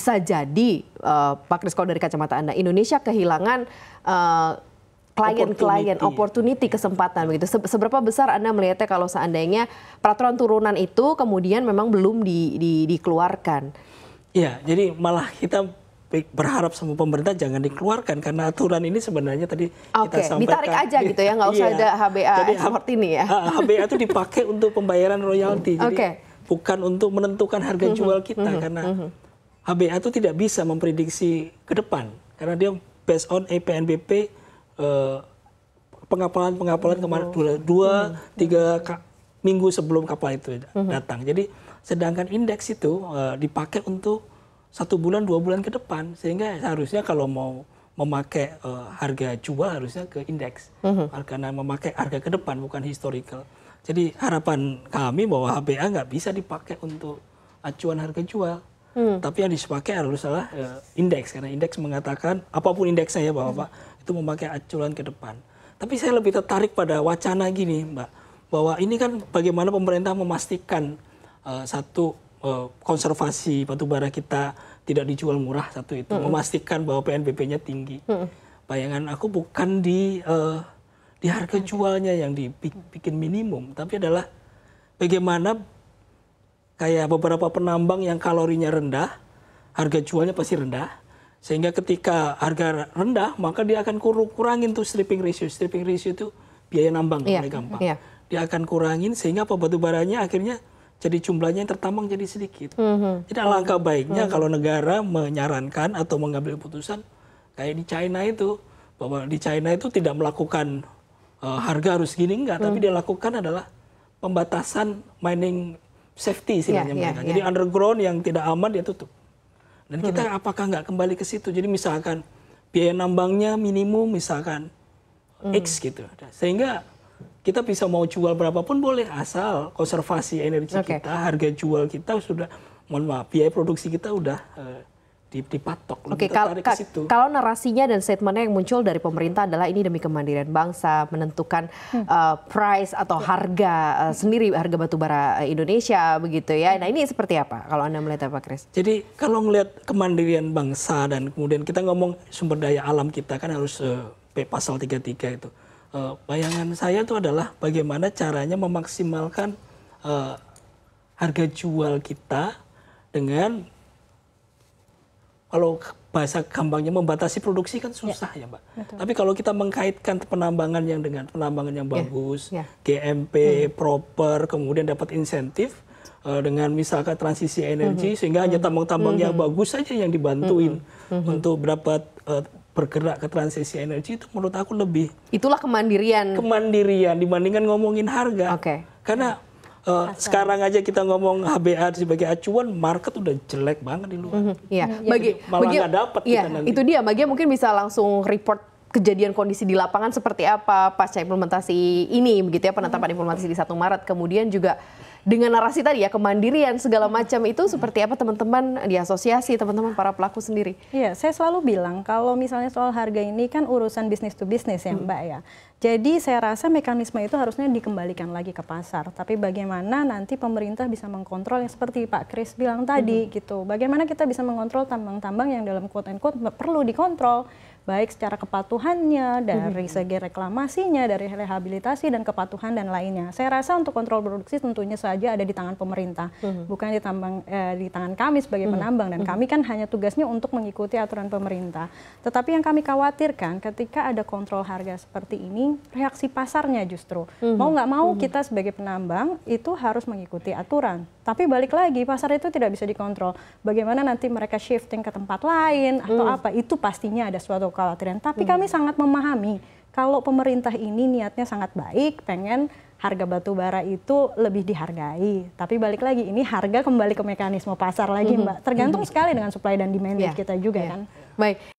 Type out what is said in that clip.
bisa jadi Pak Kris, kalau dari kacamata Anda, Indonesia kehilangan klien-klien, opportunity, kesempatan begitu. Seberapa besar Anda melihatnya kalau seandainya peraturan turunan itu kemudian memang belum dikeluarkan? Iya, jadi malah kita berharap sama pemerintah jangan dikeluarkan karena aturan ini sebenarnya tadi kita sampaikan. Ditarik aja gitu ya, nggak usah ada HBA seperti ini ya. HBA itu dipakai untuk pembayaran royalti, jadi bukan untuk menentukan harga jual kita karena HBA itu tidak bisa memprediksi ke depan karena dia based on PNBP. Pengapalan kemarin 2-3 minggu sebelum kapal itu datang. Jadi sedangkan indeks itu dipakai untuk 1 bulan 2 bulan ke depan, sehingga seharusnya kalau mau memakai harga jual harusnya ke indeks karena memakai harga ke depan bukan historical. Jadi harapan kami bahwa HBA nggak bisa dipakai untuk acuan harga jual. Tapi yang dipakai haruslah indeks karena indeks mengatakan apapun indeksnya ya Bapak itu memakai acuan ke depan. Tapi saya lebih tertarik pada wacana gini, Mbak, bahwa ini kan bagaimana pemerintah memastikan konservasi batubara kita tidak dijual murah itu, memastikan bahwa PNBP-nya tinggi. Bayangan aku bukan di harga jualnya yang dibikin minimum, tapi adalah bagaimana kayak beberapa penambang yang kalorinya rendah, harga jualnya pasti rendah. Sehingga ketika harga rendah, maka dia akan kurangin tuh stripping ratio. Stripping ratio itu biaya nambang, gampang. Dia akan kurangin sehingga batu baranya akhirnya jadi jumlahnya yang tertambang jadi sedikit. Jadi alangkah baiknya kalau negara menyarankan atau mengambil keputusan kayak di China itu, bahwa di China itu tidak melakukan harga harus gini, enggak. Tapi dia lakukan adalah pembatasan mining safety istilahnya mereka. Jadi underground yang tidak aman dia tutup. Dan kita apakah nggak kembali ke situ? Jadi misalkan biaya nambangnya minimum misalkan X gitu. Sehingga kita bisa mau jual berapapun boleh asal konservasi energi kita, harga jual kita sudah, mohon maaf, biaya produksi kita udah dipatok. Kalau narasinya dan statementnya yang muncul dari pemerintah adalah ini demi kemandirian bangsa, menentukan price atau harga sendiri, harga batubara Indonesia begitu ya. Nah ini seperti apa kalau Anda melihatnya Pak Kris? Jadi kalau melihat kemandirian bangsa dan kemudian kita ngomong sumber daya alam kita kan harus pasal 33 itu. Bayangan saya itu adalah bagaimana caranya memaksimalkan harga jual kita dengan, kalau bahasa gampangnya membatasi produksi kan susah ya Mbak. Betul. Tapi kalau kita mengkaitkan penambangan yang dengan penambangan yang bagus, GMP, proper, kemudian dapat insentif dengan misalkan transisi energi, sehingga hanya tambang-tambang yang bagus saja yang dibantuin untuk dapat bergerak ke transisi energi, itu menurut aku lebih. Itulah kemandirian. Kemandirian dibandingkan ngomongin harga. Karena sekarang aja kita ngomong HBA sebagai acuan, market udah jelek banget di luar. Malah nggak dapat kita nanti. Itu dia, Bagia mungkin bisa langsung report kejadian kondisi di lapangan seperti apa pasca implementasi ini, begitu ya, penetapan implementasi di 1 Maret. Kemudian juga dengan narasi tadi ya, kemandirian segala macam itu seperti apa teman-teman di asosiasi, teman-teman para pelaku sendiri? Iya, saya selalu bilang kalau misalnya soal harga ini kan urusan bisnis to bisnis ya Mbak ya. Jadi saya rasa mekanisme itu harusnya dikembalikan lagi ke pasar. Tapi bagaimana nanti pemerintah bisa mengkontrol yang seperti Pak Kris bilang tadi gitu. Bagaimana kita bisa mengontrol tambang-tambang yang dalam quote and quote perlu dikontrol. Baik secara kepatuhannya, dari segi reklamasinya, dari rehabilitasi dan kepatuhan dan lainnya. Saya rasa untuk kontrol produksi tentunya saja ada di tangan pemerintah, bukan di tangan kami sebagai penambang. Dan kami kan hanya tugasnya untuk mengikuti aturan pemerintah. Tetapi yang kami khawatirkan ketika ada kontrol harga seperti ini, reaksi pasarnya justru. Mau nggak mau kita sebagai penambang itu harus mengikuti aturan. Tapi balik lagi, pasar itu tidak bisa dikontrol. Bagaimana nanti mereka shifting ke tempat lain atau apa, itu pastinya ada suatu kekhawatiran. Tapi kami sangat memahami kalau pemerintah ini niatnya sangat baik, pengen harga batu bara itu lebih dihargai. Tapi balik lagi, ini harga kembali ke mekanisme pasar lagi Mbak. Tergantung sekali dengan supply dan demand kita juga kan. Baik,